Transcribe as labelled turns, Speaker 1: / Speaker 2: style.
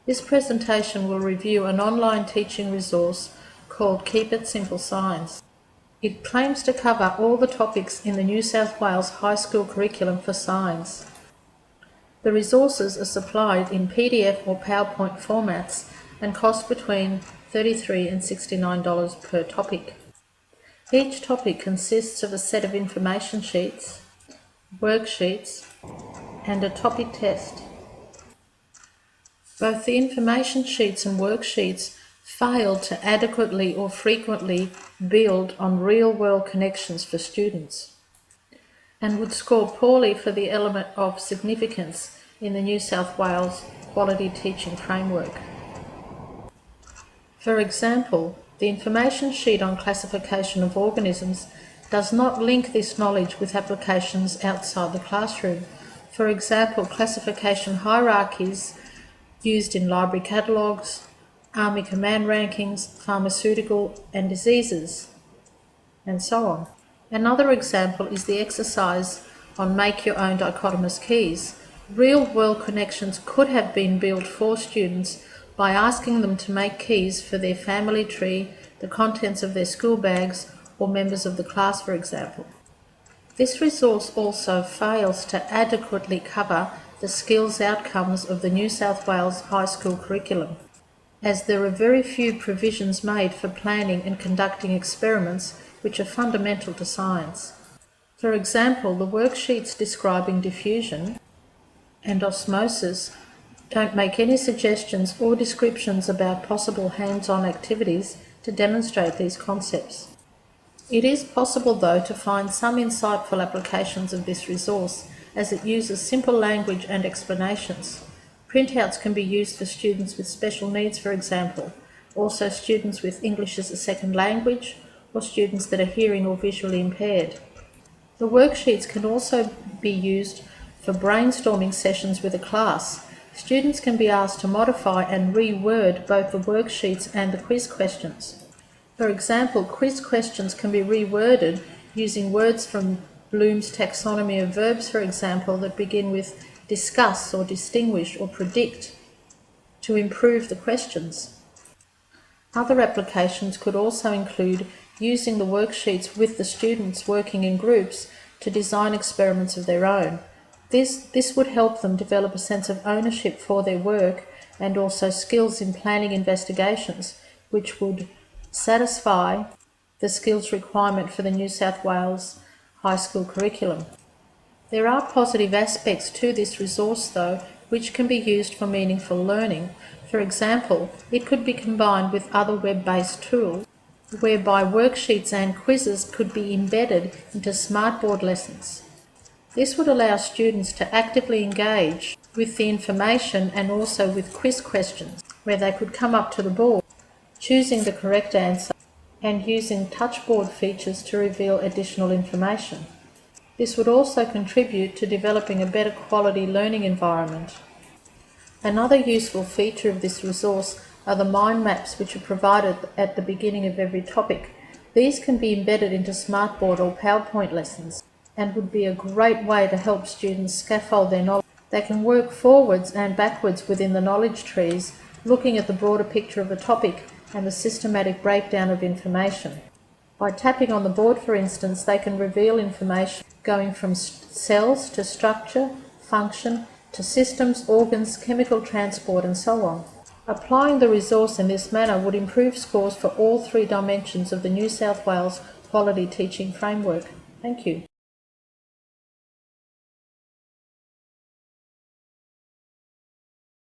Speaker 1: This presentation will review an online teaching resource called Keep It Simple Science. It claims to cover all the topics in the New South Wales High School curriculum for science. The resources are supplied in PDF or PowerPoint formats and cost between $33 and $69 per topic. Each topic consists of a set of information sheets, worksheets, and a topic test. Both the information sheets and worksheets fail to adequately or frequently build on real-world connections for students, and would score poorly for the element of significance in the New South Wales Quality Teaching Framework. For example, the information sheet on classification of organisms does not link this knowledge with applications outside the classroom. For example, classification hierarchies used in library catalogues, Army command rankings, pharmaceutical and diseases, and so on. Another example is the exercise on Make Your Own Dichotomous Keys. Real-world connections could have been built for students by asking them to make keys for their family tree, the contents of their school bags, or members of the class, for example. This resource also fails to adequately cover the skills outcomes of the New South Wales High School curriculum, as there are very few provisions made for planning and conducting experiments which are fundamental to science. For example, the worksheets describing diffusion and osmosis don't make any suggestions or descriptions about possible hands-on activities to demonstrate these concepts. It is possible, though, to find some insightful applications of this resource, as it uses simple language and explanations. Printouts can be used for students with special needs, for example, also students with English as a second language, or students that are hearing or visually impaired. The worksheets can also be used for brainstorming sessions with a class. Students can be asked to modify and reword both the worksheets and the quiz questions. For example, quiz questions can be reworded using words from Bloom's taxonomy of verbs, for example, that begin with discuss or distinguish or predict to improve the questions. Other applications could also include using the worksheets with the students working in groups to design experiments of their own. This would help them develop a sense of ownership for their work and also skills in planning investigations, which would satisfy the skills requirement for the New South Wales High School curriculum. There are positive aspects to this resource, though, which can be used for meaningful learning. For example, it could be combined with other web-based tools, whereby worksheets and quizzes could be embedded into smartboard lessons. This would allow students to actively engage with the information and also with quiz questions, where they could come up to the board, choosing the correct answer and using touchboard features to reveal additional information. This would also contribute to developing a better quality learning environment. Another useful feature of this resource are the mind maps, which are provided at the beginning of every topic. These can be embedded into smartboard or PowerPoint lessons and would be a great way to help students scaffold their knowledge. They can work forwards and backwards within the knowledge trees, looking at the broader picture of a topic and the systematic breakdown of information. By tapping on the board, for instance, they can reveal information going from cells to structure, function, to systems, organs, chemical transport, and so on. Applying the resource in this manner would improve scores for all three dimensions of the New South Wales Quality Teaching Framework. Thank you.